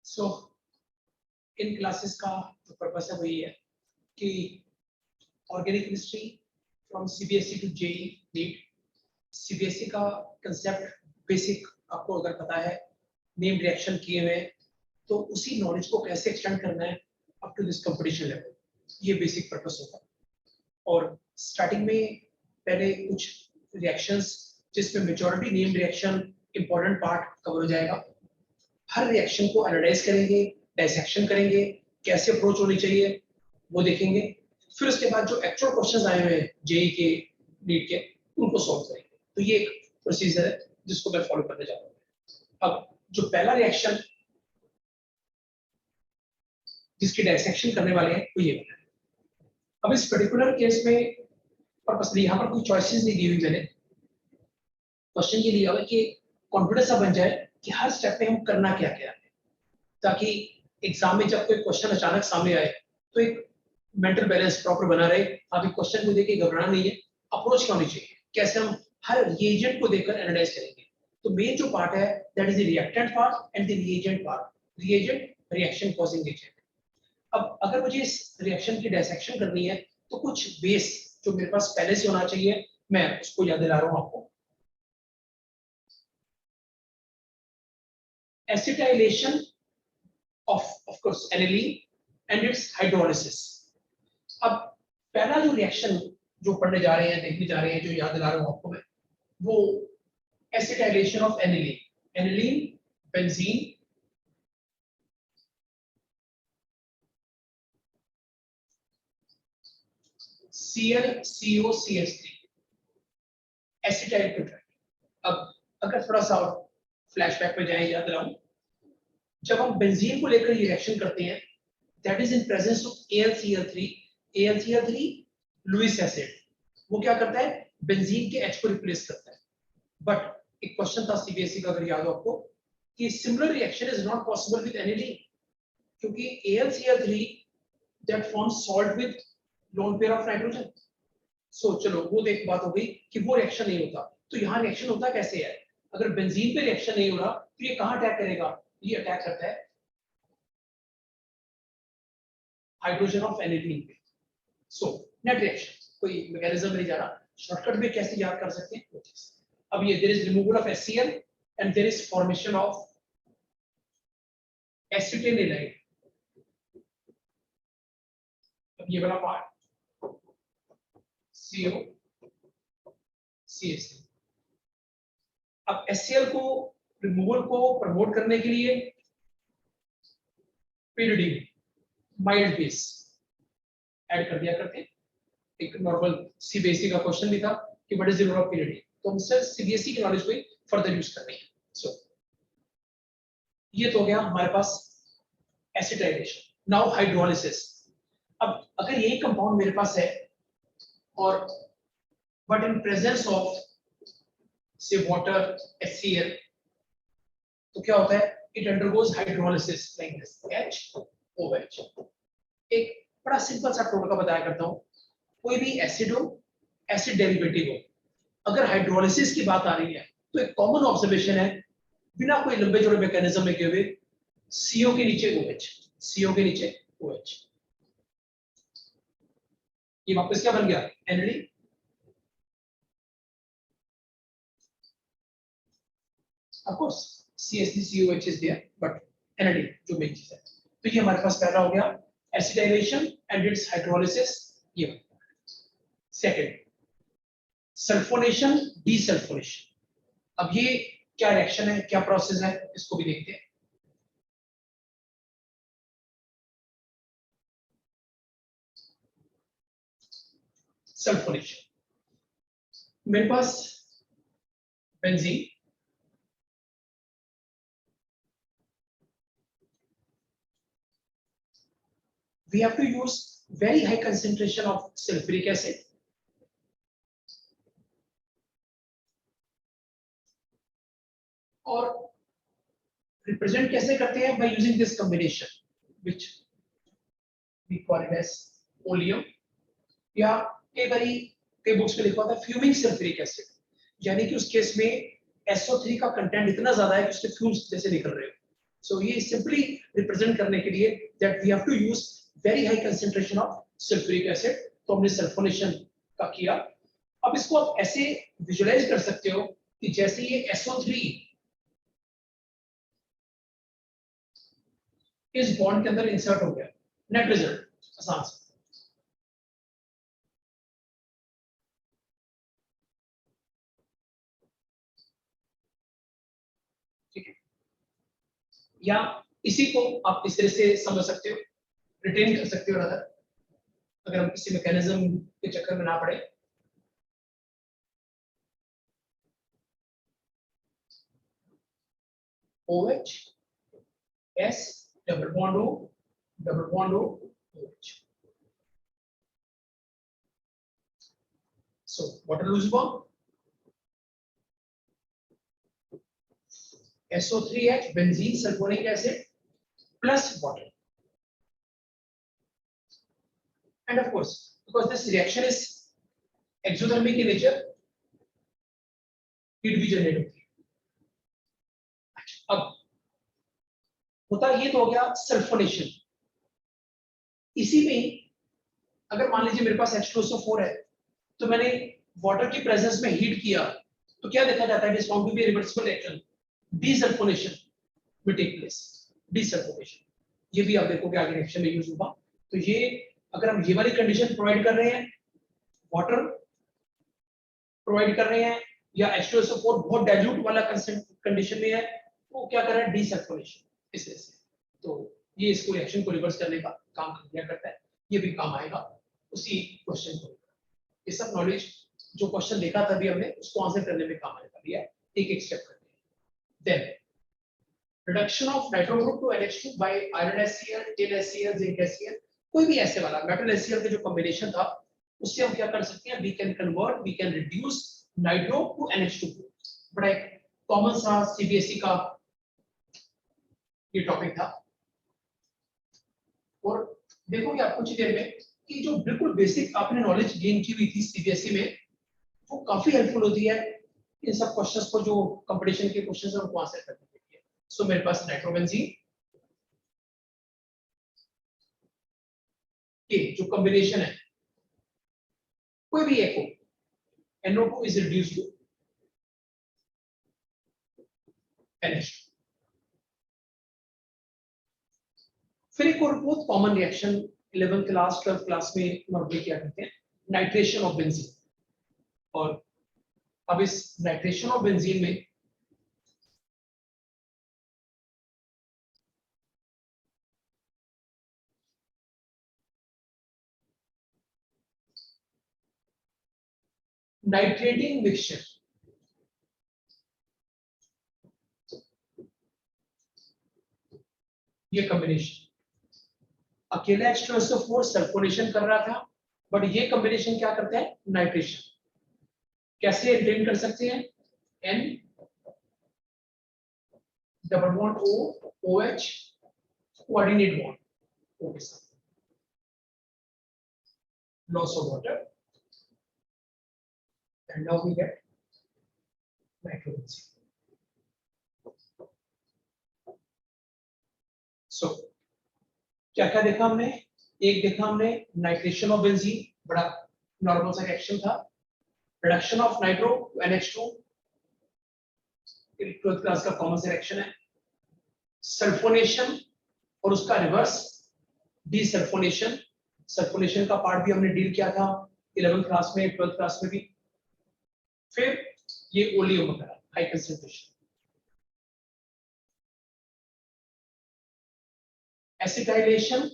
सो इन classes का जो purpose है वो ये है कि organic chemistry from CBSE to JEE NEET, CBSE का कंसेप्ट बेसिक आपको अगर पता है, नेम रिएक्शन किए हुए, तो उसी नॉलेज को कैसे एक्सटेंड करना है up to this competition level, ये बेसिक पर्पस होता है। और स्टार्टिंग में पहले कुछ रिएक्शंस जिसमें majority name reaction important part cover हो जाएगा। हर रिएक्शन को एनालाइज करेंगे, डाइसेक्शन करेंगे, कैसे अप्रोच होनी चाहिए वो देखेंगे। फिर उसके बाद जो एक्चुअल क्वेश्चंस आए हुए हैं जेई के, नीट के, उनको सॉल्व करेंगे। तो ये एक प्रोसीजर है जिसको मैं फॉलो करने जा रहा हूँ। अब जो पहला रिएक्शन जिसकी डाइसेक्शन करने वाले हैं वो ये है। अब इस पर्टिकुलर केस में पर्पसली यहाँ पर कोई चॉइसेस नहीं दी हुई मैंने, क्वेश्चन ये दिया हुआ कि कॉन्फिडेंस सा बन जाए कि हर स्टेप में हम करना क्या क्या है, ताकि एग्जाम में जब कोई क्वेश्चन अचानक सामने आए तो एक मेंटल बैलेंस प्रॉपर बना रहे। अभी क्वेश्चन को देख के घबराना नहीं है, अप्रोच क्या होनी चाहिए, कैसे हम हर रिएजेंट को देखकर एनालाइज करेंगे। तो मेन जो पार्ट है that is the reactant part and the reagent part. Reagent reaction causing agent. अब अगर मुझे इस रिएक्शन की डाइसेक्शन करनी है तो कुछ बेस जो मेरे पास पहले से होना चाहिए, मैं उसको याद दिला रहा हूं आपको। Acetylation of course aniline and its hydrolysis। अब पहला जो रिएक्शन जो पढ़ने जा रहे हैं, देखने जा रहे हैं, जो याद दिला रहा हूं आपको मैं, वो acetylation of aniline. Aniline benzene ClCOCH3 acetyl chloride. अब अगर थोड़ा सा फ्लैशबैक पे जाएं, याद दिलाऊं, जब हम बेंजीन को लेकर ये रिएक्शन करते हैं that is in presence of AlCl3। AlCl3 Lewis acid, वो क्या करता है, बेंजीन के H को रिप्लेस करता है। बट एक क्वेश्चन था सीबीएसई का, अगर याद हो आपको, कि similar reaction is not possible with aniline, क्योंकि AlCl3 that forms salt with lone pair of nitrogen. So चलो वो एक बात हो गई कि वो रिएक्शन नहीं होता। तो यहाँ रिएक्शन होता कैसे है? अगर बेंजीन पे रिएक्शन नहीं हो रहा तो ये कहाँ अटैक करेगा? ये अटैक करता है हाइड्रोजन ऑफ एनिलीन पे। सो नेट रिएक्शन, कोई मैकेनिज्म नहीं जा रहा, शॉर्टकट में कैसे याद कर सकते हैं वो चीज। अब ये there is removal of HCl and there is formation of acetyl. अब ये वाला पार्ट COCH3। अब HCl को रिमूवल को प्रमोट करने के लिए pyridine माइल्ड बेस ऐड कर दिया करते हैं। एक नॉर्मल सीबीएसई का क्वेश्चन भी था कि what is the role of pyridine, तो हमसे सीबीएसई की नॉलेज को फर्दर यूज करनी है। सो ये तो हो गया हमारे पास एसिटाइलेशन। Now hydrolysis. अब अगर यही कंपाउंड मेरे पास है और बट इन प्रेजेंस ऑफ से वाटर HCl, तो क्या होता है, it undergoes hydrolysis like this HOH। एक बड़ा सिंपल सा टोटका बताया करता हूं, कोई भी एसिड हो, एसिड डेरिवेटिव हो, अगर हाइड्रोलिसिस की बात आ रही है तो एक कॉमन ऑब्जर्वेशन है, बिना कोई लंबे जोड़े मैकेनिज्म में किए हुए, CO के नीचे OH, CO के नीचे OH। ये वापस क्या बन गया, ND. Of course CH3COH is there, but NAD जो मेन चीज है। तो ये हमारे पास पहला हो गया एसिटाइलेशन एंड इट्स हाइड्रोलिसिस। ये सेकंड सल्फोनेशन डीसल्फोनेशन। अब ये क्या रिएक्शन है, क्या प्रोसेस है, इसको भी देखते हैं। सल्फोनेशन, मेरे पास benzene, we have to use very high concentration of sulfuric acid, और रिप्रेजेंट कैसे करते हैं, by using this combination which we call it as oleum, या कई बुक्स में लिखा होता है फ्यूमिंग सल्फ्यूरिक एसिड, यानी कि उस केस में SO3 का कंटेंट इतना ज्यादा है कि उसके फ्यूम्स जैसे निकल रहे हो। सो ये सिंपली रिप्रेजेंट करने के लिए that we have to use very high concentration of sulphuric acid, तो हमने सल्फोनेशन का किया। अब इसको आप ऐसे विजुअलाइज कर सकते हो कि जैसे ये SO3 इस बॉन्ड के अंदर इंसर्ट हो गया, नेट रिजल्ट आसान से। ठीक है, या इसी को आप इस तरह से समझ सकते हो, रिटेन कर सकते हो रादर, अगर हम किसी मैकेनिज्म के चक्कर में ना पड़े। OH S double bond O double bond O OH. So what are loose bond? SO3H benzene sulfonic acid plus water. And of course, because this reaction is exothermic in nature, heat भी generate होती है। अब होता ये तो हो गया sulphonation. इसी में अगर मान लीजिए मेरे पास H2SO4 है, तो मैंने वाटर की प्रेजेंस में हीट किया, तो क्या देखा जाता है? It is found to be reversible reaction, desulphonation will take place, desulphonation. ये भी आप देखोगे आगे रिएक्शन में यूज होगा। तो ये अगर हम ये वाली कंडीशन प्रोवाइड कर रहे हैं, वाटर प्रोवाइड कर रहे हैं, या H2SO4 बहुत डाइल्यूट वाला कंडीशन में है, तो क्या कर रहा है? डीसल्फोनेशन। इस तरह से तो ये इसको रिएक्शन को रिवर्स करने का काम किया करता है। ये भी काम आएगा उसी क्वेश्चन को। ये सब नॉलेज जो क्वेश्चन देखा था अभी हमने, उसको आंसर करने में काम आएगा। भैया एक एक स्टेप करते हैं। Then reduction of nitro group to NH2 by iron HCl, tin HCl, zinc HCl, कोई भी ऐसे वाला मेटल HCl का जो कॉम्बिनेशन था, उससे हम क्या कर सकते हैं? We can convert, we can reduce nitro to NH2। बड़ा एक कॉमन सा CBSE का ये टॉपिक था। और देखोगे आप कुछ देर में कि जो बिल्कुल बेसिक आपने नॉलेज गेन की हुई थी CBSE में, वो काफी हेल्पफुल होती है इन सब क्वेश्चंस को, जो कंपटीशन के क्वेश्चंस हैं उनको आंसर करने के लिए। सो मेरे पास नाइट्रोबेंजीन के जो कॉम्बिनेशन है, कोई भी एक हो, NO2 is reduced to NH2। फिर एक और बहुत common reaction 11th class 12th class में नॉर्मली क्या करते हैं? Nitration of benzene. और अब इस नाइट्रेशन ऑफ बेंजीन में नाइट्रेटिंग मिक्सचर, ये कॉम्बिनेशन अकेला H2SO4 सल्फोनेशन कर रहा था, बट ये कॉम्बिनेशन क्या करता है? नाइट्रेशन। कैसे इंटेन कर सकते हैं? N double bond O OH coordinate bond O के साथ, loss of water, and now we get nitrogen। So क्या क्या देखा हमने? एक देखा हमने नाइट्रेशन ऑफ बेंजीन, बड़ा नॉर्मल सा रिएक्शन था। Reduction of nitro to NH2, 12th class का कॉमन सा रिएक्शन है। सल्फोनेशन और उसका रिवर्स डीसल्फोनेशन, सल्फोनेशन का पार्ट भी हमने डील किया था 11th क्लास में, 12th क्लास में भी। फिर ये oleum or high concentration, acetylation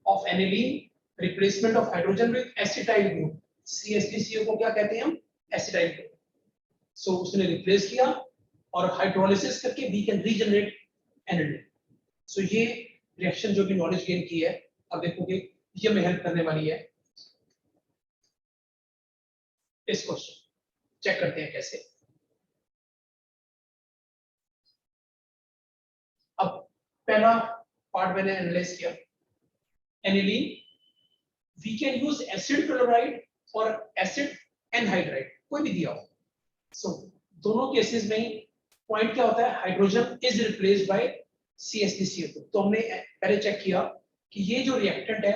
of aniline, replacement of hydrogen with acetyl group. CH3CO को क्या कहते हैं हम? Acetyl group. सो उसने रिप्लेस किया और हाइड्रोलिसिस करके वी कैन रीजनरेट एनिलीन। सो ये रिएक्शन जो भी नॉलेज गेन की है, अब देखोगे ये हमें हेल्प करने वाली है। इस क्वेश्चन चेक करते हैं कैसे। अब पहला पार्ट मैंने एनालाइज किया, aniline, we can use acid chloride और एसिड एनहाइड्राइड, कोई भी दिया हो। सो दोनों केसेस में पॉइंट क्या होता है? Hydrogen is replaced by CH3CO2। तो हमने पहले चेक किया कि ये जो रिएक्टेंट है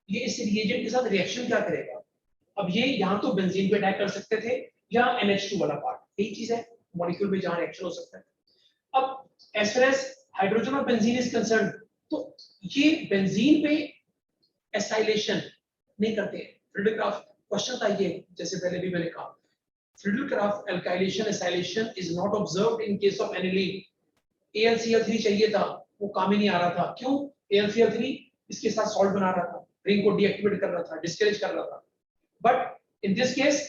ये इस रिएजेंट के साथ रिएक्शन क्या करेगा। अब ये यहाँ तो बेंजीन पे अटैक कर सकते थे या NH2 वाला पार्ट, यही चीज है मॉलिक्यूल में जहाँ रिएक्शन हो सकता है। अब एज फार एज हाइड्रोजन और बेंजीन इज कंसर्न, तो ये बेंजीन पे एसाइलेशन नहीं करते। फ्रिडलक्राफ्ट क्वेश्चन था ये, जैसे पहले भी मैंने कहा, Friedel Craft alkylation acylation is not observed in case of aniline. AlCl3 चाहिए था, वो काम ही नहीं आ रहा था। क्यों? AlCl3 इसके साथ सॉल्ट बना रहा था, रिंग को डीएक्टिवेट कर रहा था, डिस्करेज कर रहा था। But in this case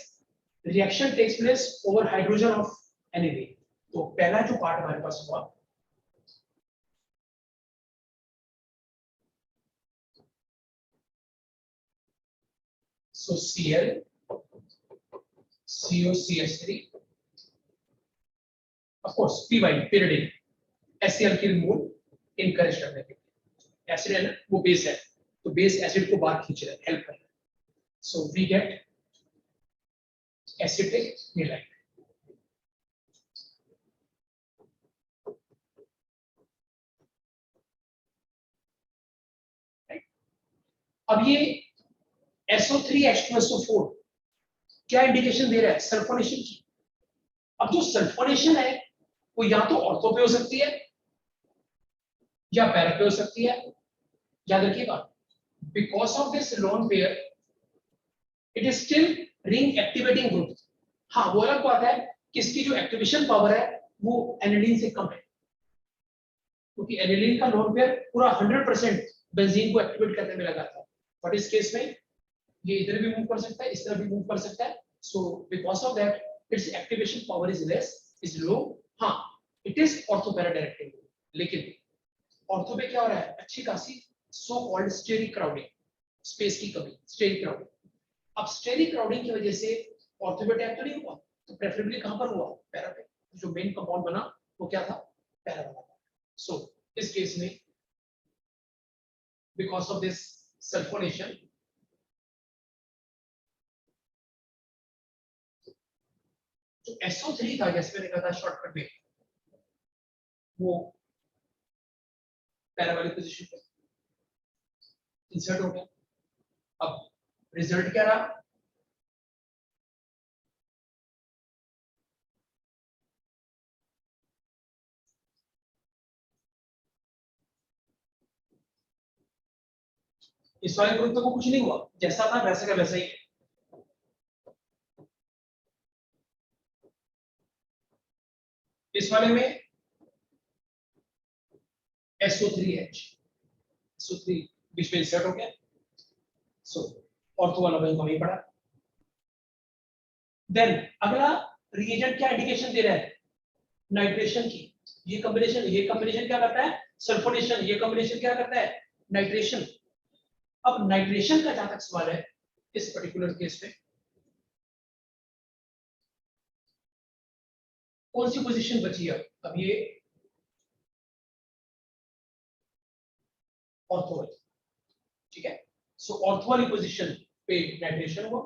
reaction takes place over hydrogen of aniline. तो पहला जो पार्ट हमारे पास हुआ, so Cl COCH3 of course py pyridine HCl की रिमूवल इनकरेज करने के लिए। एसिड है ना, वो बेस है, तो बेस एसिड को बाहर खींच रहा है, हेल्प कर रहा है। So we get acetanilide. अब ये SO3H2SO4 क्या इंडिकेशन दे रहा है? सल्फोनेशन की। अब जो सल्फोनेशन है वो या तो ऑर्थो पे हो सकती है या पैरा पे हो सकती है। याद रखिएगा, because of this lone pair it is still ring activating group. हाँ, वो अलग बात है कि इसकी जो एक्टिवेशन पावर है वो एनिलीन से कम है, क्योंकि एनिलीन का लोन पेयर पूरा 100% बेंजीन को एक्टिवेट करने में लगा था। बट इस केस में ये इधर भी मूव कर सकता है, इस तरह भी मूव कर सकता है। So because of that its activation power is less, is low. हाँ, it is ortho para directing, लेकिन ऑर्थो पे क्या हो रहा है? अच्छी खासी so called steric crowding, space की कमी, स्टेरिक क्राउडिंग। अब स्टेरिक क्राउडिंग की वजह से ऑर्थो पे अटैक तो नहीं हुआ, तो प्रेफरेबली कहां पर हुआ? पैरा पे। जो मेन कंपाउंड बना वो क्या था? पैरा बना। सो इस केस में बिकॉज ऑफ दिस सल्फोनेशन जो SO3 था, जैसे मैंने कहा था शॉर्टकट में, वो पैरा वाली पोजीशन पे इंसर्ट हो गया। अब रिजल्ट क्या रहा? इस वाले ग्रुप पे को कुछ नहीं हुआ, जैसा था वैसे का वैसा ही है। इस वाले में SO3H, SO3 बीच में इंसर्ट हो गया। सो ऑर्थो वाला वहीं वहीं पड़ा। देन अगला रिएजेंट क्या इंडिकेशन दे रहा है? नाइट्रेशन की। ये कॉम्बिनेशन क्या करता है? सल्फोनेशन। ये कॉम्बिनेशन क्या करता है? नाइट्रेशन। अब नाइट्रेशन का जहां तक सवाल है, इस पर्टिकुलर केस में कौन सी पोजीशन बची है? अब ये ऑर्थो है, ठीक है। सो ऑर्थो वाली पोजीशन पे नाइट्रेशन हुआ।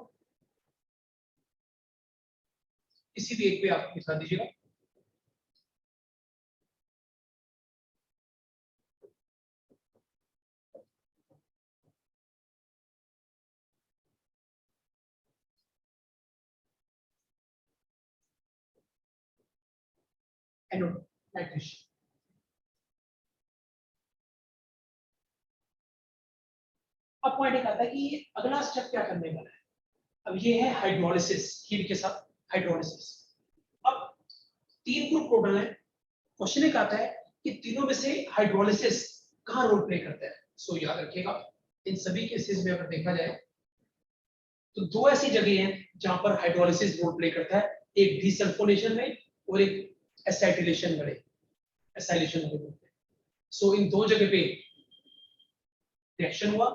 किसी भी एक पे आप दिखा दीजिएगा। Anode nitration. अब पॉइंट एक आता है कि अगला स्टेप क्या करने वाला है। अब ये है हाइड्रोलिसिस, हीट के साथ हाइड्रोलिसिस। अब 3 ग्रुप टोटल है। क्वेश्चन एक आता है कि तीनों में से हाइड्रोलिसिस कहाँ रोल प्ले करता है। सो याद रखिएगा, इन सभी केसेस में अगर देखा जाए तो 2 ऐसी जगह हैं जहां पर हाइड्रोलिसिस रोल प्ले करता है, एक डीसल्फोनेशन में और एक एसाइटिलेशन में, एसाइलेशन में। सो इन 2 जगह पे रिएक्शन हुआ,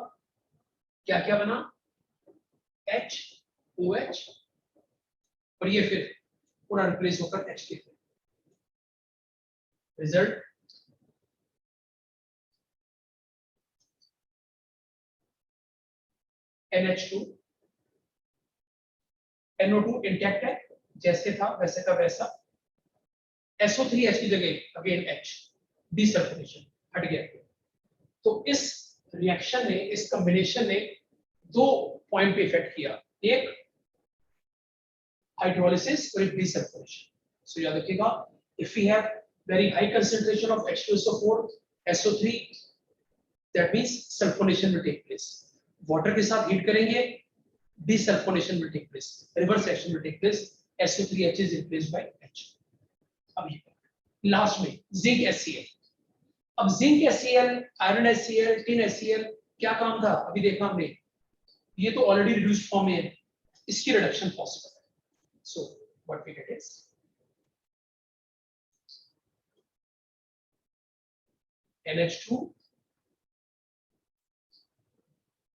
क्या क्या बना? HOH, और ये फिर पूरा रिप्लेस होकर H के। रिजल्ट NH2, NO2 इंटैक्ट है, जैसे था वैसे का वैसा। SO3H की जगह अगेन H, डीसल्फोनेशन। हट गया। तो इस रिएक्शन ने, इस कॉम्बिनेशन ने दो पॉइंट पे इफेक्ट किया, एक हाइड्रोलिसिस और एक डीसल्फोनेशन। सो याद रखिएगा, if we have very high concentration of H2SO4 SO3, that means sulphonation will take place. Water के साथ हीट करेंगे, desulphonation will take place, reverse reaction will take place, SO3H is replaced by H। अब ये last में zinc HCl। अब zinc HCl, iron HCl, tin HCl क्या काम था अभी देखा हमने, ये तो ऑलरेडी रिड्यूस्ड फॉर्म में है, इसकी रिडक्शन पॉसिबल है। So what we get is NH2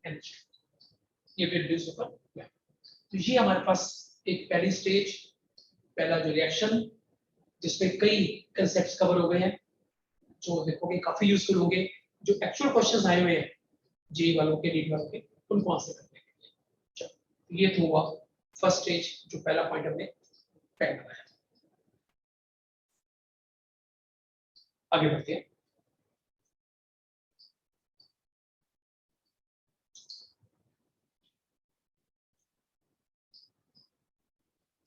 NH2, ये भी रिड्यूस होगा। तो ये हमारे पास एक पहली स्टेज, पहला जो रिएक्शन जिसमें कई कंसेप्ट्स कवर हो गए हैं, जो देखोगे काफी यूजफुल होंगे, जो एक्चुअल क्वेश्चंस आए हुए हैं जेई वालों के, नीट वालों के, उनको आंसर करने के लिए। चलो ये तो हुआ फर्स्ट स्टेज, जो पहला पॉइंट हमने पहन लगाया। आगे बढ़ते हैं।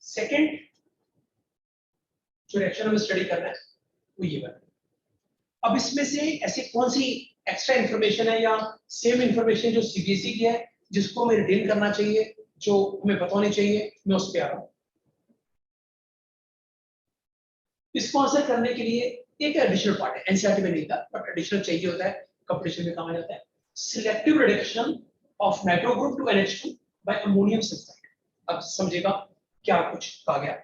सेकंड जो रिएक्शन हमें स्टडी करना है वो ये वाला। अब इसमें से ऐसी कौन सी एक्स्ट्रा इंफॉर्मेशन है या सेम इंफॉर्मेशन जो सीबीएसई की है जिसको हमें रिटेन करना चाहिए, जो हमें पता होनी चाहिए, मैं उस पर आ रहा हूं। इसको आंसर करने के लिए एक एडिशनल पार्ट है, एनसीईआरटी में नहीं था बट एडिशनल चाहिए होता है, कंपटीशन में काम आ जाता है। Selective reduction of nitro group to NH2 by ammonium sulphide. अब समझेगा क्या कुछ कहा गया।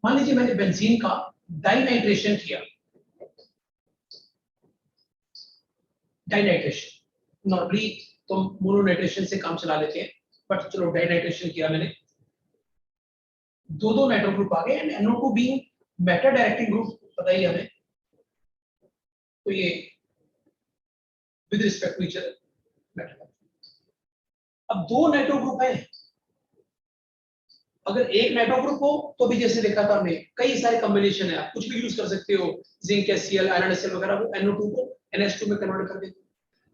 मान लीजिए मैंने बेंजीन का डाइनाइट्रेशन किया, डाइनाइट्रेशन नॉर्मली तो मोनोनाइट्रेशन से काम चला लेते हैं, बट चलो डाइनाइट्रेशन किया मैंने, दो नाइट्रो ग्रुप आ गए and NO2 being meta directing group, पता ही हमें, तो ये with respect to each other meta. अब दो नाइट्रो ग्रुप है, अगर एक नाइट्रो ग्रुप हो तो भी जैसे देखा था हमने कई सारे कॉम्बिनेशन है, आप कुछ भी यूज कर सकते हो, जिंक HCl, आयरन HCl वगैरह, वो NO2 को NH2 में कन्वर्ट कर देते।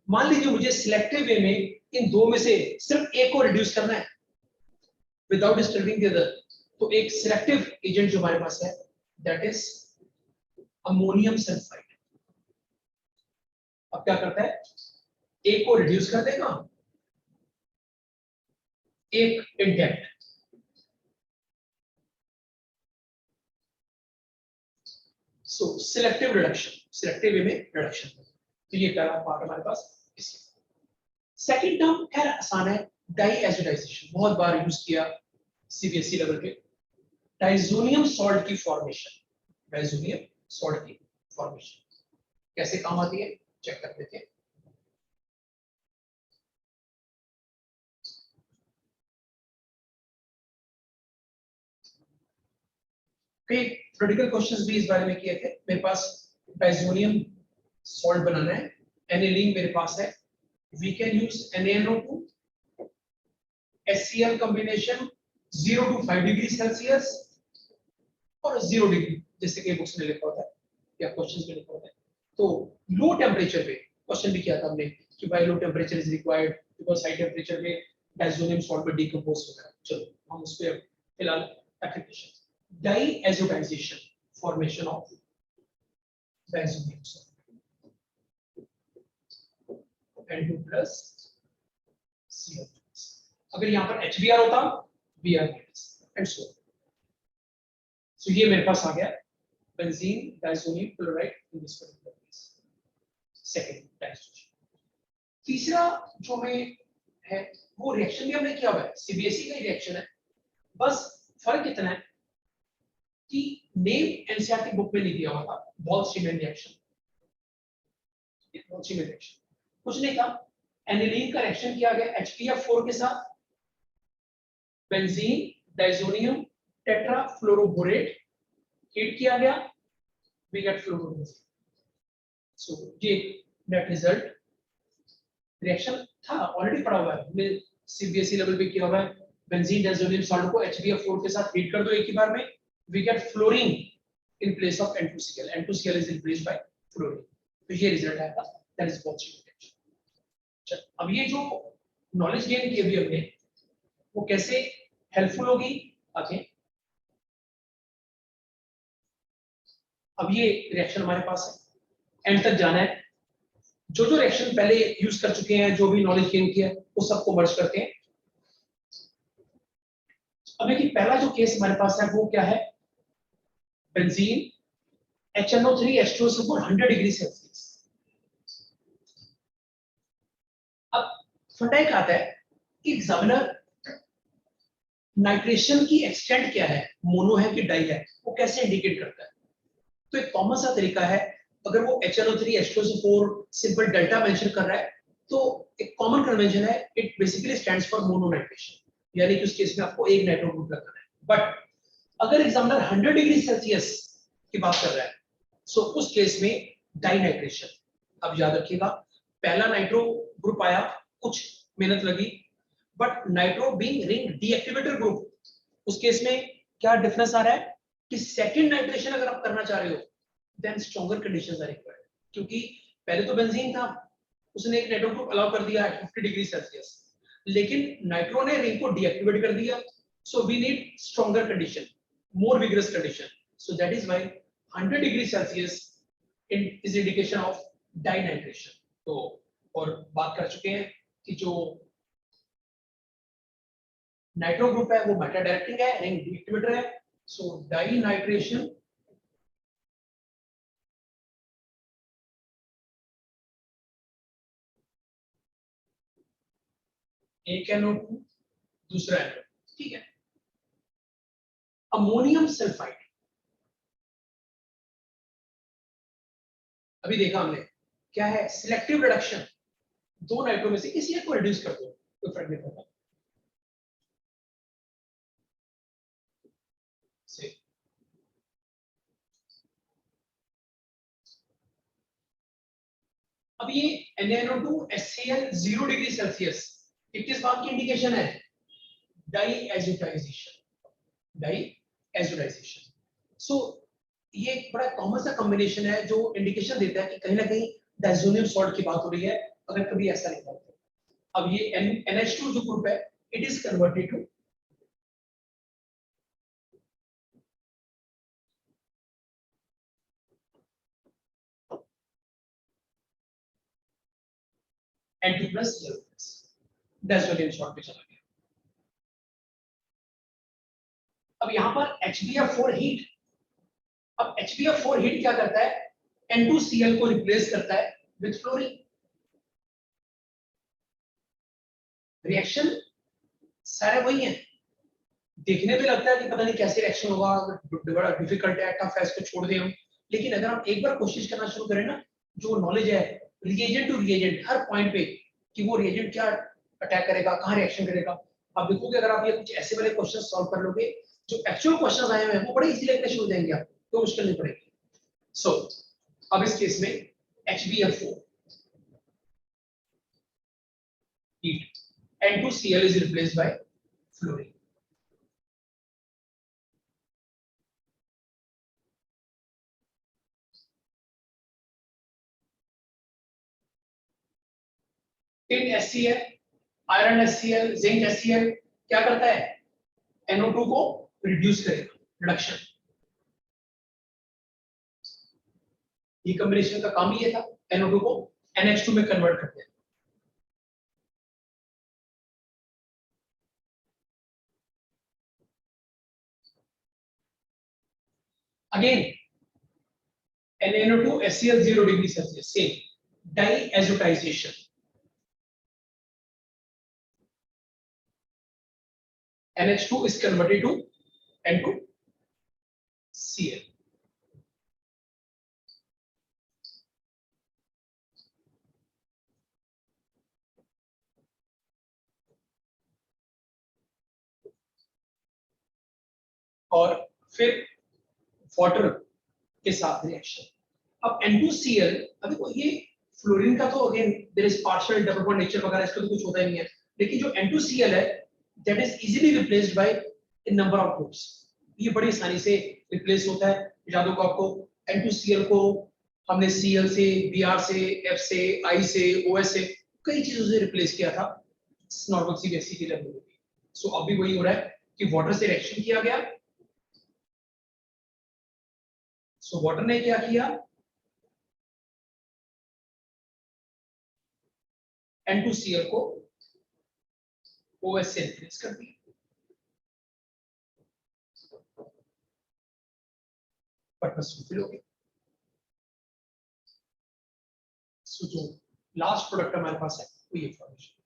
मान लीजिए मुझे सिलेक्टिव वे में इन दो में से सिर्फ एक को रिड्यूस करना है विदाउट डिस्टर्बिंग द अदर, तो एक सिलेक्टिव एजेंट जो हमारे पास है दैट इज अमोनियम सल्फाइड। अब क्या करता है, एक को रिड्यूस कर देगा, एक इंटेक्ट। सो सिलेक्टिव रिडक्शन, सिलेक्टिव वे में रिडक्शन, तो ये पहला पार्ट हमारे पास। सेकंड टर्म खैर आसान है, डाइएजोडाइजेशन, बहुत बार यूज किया सीबीएसई लेवल पे। डाइजोनियम सॉल्ट की फॉर्मेशन, डाइजोनियम सॉल्ट की फॉर्मेशन कैसे काम आती है चेक कर लेते हैं। कई क्रिटिकल क्वेश्चंस भी इस बारे में किए थे। मेरे पास डाइजोनियम सॉल्ट बनाना है, एनिलीन मेरे पास है, we can use NaNO2 HCl combination 0 to 5 degree Celsius और 0 डिग्री, जैसे कि बुक्स में लिखा होता है या क्वेश्चंस में लिखा होता है। तो लो टेम्परेचर पे क्वेश्चन भी किया था हमने कि भाई low temperature is required because high temperature में डाइजोनियम सॉल्ट में डिकम्पोज होता है। चलो हम उस पे फिलहाल application, diazotization, formation of diazonium salt N2+ Cl+। अगर यहाँ पर HBr होता Br- एंड सो ये मेरे पास आ गया benzene diazonium chloride in this particular case, second diazonium. तीसरा जो में है वो रिएक्शन भी हमने किया हुआ है, सीबीएसई का रिएक्शन है, बस फर्क इतना है कि नेम एनसीईआरटी बुक में नहीं दिया हुआ था, बॉल्स-स्टीमैन रिएक्शन। बॉल्स-स्टीमैन रिएक्शन कुछ नहीं था, एनिलीन का रिएक्शन किया गया HPF4 के साथ, बेंजीन डाइसोनियम टेट्राफ्लोरोबोरेट हीट किया गया, वी गेट फ्लोरोबेंजीन। सो ये नेट रिजल्ट रिएक्शन था, ऑलरेडी पढ़ा हुआ है हमने, सीबीएसई लेवल पे किया हुआ है, बेंजीन डाइजोनियम सॉल्ट को HBF4 के साथ हीट कर दो एक ही बार में, we get fluorine in place of N2Cl. N2Cl is replaced by fluorine. तो ये रिजल्ट आएगा, that is Bocci reaction. चल अब ये जो नॉलेज गेन की अभी हमने, वो कैसे हेल्पफुल होगी आगे। अब ये रिएक्शन हमारे पास है, एंड तक जाना है। जो जो रिएक्शन पहले यूज कर चुके हैं, जो भी नॉलेज गेन किया है, वो सबको मर्ज करते हैं। अब देखिए पहला जो केस हमारे पास है वो क्या है, बेंजीन HNO3H2SO4 100 डिग्री सेल्सियस। अब फंडा एक आता है कि एग्जामिनर नाइट्रेशन की एक्सटेंट क्या है, मोनो है कि डाई है, वो कैसे इंडिकेट करता है। तो एक कॉमन सा तरीका है, अगर वो HNO3H2SO4 सिंपल डेल्टा मेंशन कर रहा है, तो एक कॉमन कन्वेंशन है, it basically stands for mono nitration, यानी कि उस केस में आपको एक नाइट्रो ग्रुप लगाना है। बट अगर एग्जामिनर 100 डिग्री सेल्सियस की बात कर रहा है, सो उस केस में डाई नाइट्रेशन। अब याद रखिएगा, पहला नाइट्रो ग्रुप आया, कुछ मेहनत लगी, but nitro being ring deactivator group, उस केस में क्या डिफरेंस आ रहा है कि सेकंड नाइट्रेशन अगर आप करना चाह रहे हो, then stronger conditions are required, क्योंकि पहले तो बेंजीन था, उसने एक नाइट्रो ग्रुप अलाउ कर दिया 50 डिग्री सेल्सियस, लेकिन नाइट्रो ने रिंग को डीएक्टिवेट कर दिया, so we need stronger condition, more vigorous condition, so that is why 100 degree Celsius is indication of dinitration. तो और बात कर चुके हैं कि जो नाइट्रो ग्रुप है वो मेटा डायरेक्टिंग है, रिंग डीएक्टिवेटर है, सो डाइनाइट्रेशन एक NO2 दूसरा NO, ठीक है। अमोनियम सल्फाइड, अभी देखा हमने क्या है, सिलेक्टिव रिडक्शन, दो नाइट्रो में से किसी एक को रिड्यूस कर दो, कोई फर्क नहीं पड़ता। अब ये NaNO2 HCl 0 डिग्री सेल्सियस, ये किस बात की इंडिकेशन है, डाई एजोटाइजेशन। सो ये एक बड़ा कॉमन सा कॉम्बिनेशन है जो इंडिकेशन देता है कि कहीं ना कहीं डाइजोनियम सॉल्ट की बात हो रही है, अगर कभी ऐसा नहीं होता। अब ये NH2 जो ग्रुप है, it is converted to N2+, diazonium salt पे चला गया। अब यहां पर HBF4 हीट, अब HBF4 हीट क्या करता है, N2Cl को रिप्लेस करता है विद फ्लोरीन। रिएक्शन सारे वही हैं, देखने में लगता है कि पता नहीं कैसे रिएक्शन होगा, बड़ा डिफिकल्ट है, टफ है, इसको छोड़ दें हम, लेकिन अगर हम एक बार कोशिश करना शुरू करें ना, जो नॉलेज है रिएजेंट टू रिएजेंट हर पॉइंट पे, कि वो रिएजेंट क्या अटैक करेगा, कहां रिएक्शन करेगा, आप देखोगे अगर आप ये कुछ ऐसे वाले क्वेश्चन सॉल्व कर लोगे, जो एक्चुअल क्वेश्चंस आए हुए हैं वो बड़े इजीली लगने शुरू हो जाएंगे आपको, तो मुश्किल नहीं पड़ेगी। सो अब इस केस में HBF4 heat, N2Cl is replaced by fluorine. tin HCl, iron HCl, zinc HCl क्या करता है, NO2 को रिड्यूस करेगा, रिडक्शन। ये कॉम्बिनेशन का काम ही ये था, NO2 को NH2 में कन्वर्ट करते हैं। Again NaNO2 HCl 0 degree Celsius, same diazotisation, NH2 is converted to N2Cl. और फिर वाटर के साथ रिएक्शन। अब N2Cl, अभी तो ये फ्लोरीन का तो again there is partial double bond nature वगैरह, इसका तो कुछ होता ही नहीं है, लेकिन जो N2Cl है that is easily replaced by a number of groups. ये बड़ी आसानी से रिप्लेस होता है। याद होगा आपको N2Cl को हमने Cl से, Br से, F से, I से, OS से कई चीजों से रिप्लेस किया था नॉर्मल CBSE की लेवल पे। सो अब भी वही हो रहा है कि वाटर से रिएक्शन किया गया। सो वाटर ने क्या किया, N2Cl को OS से रिप्लेस कर दिया। पर्पस फुलफिल हो गया। सो जो लास्ट प्रोडक्ट हमारे पास है वो ये फॉर्मेशन।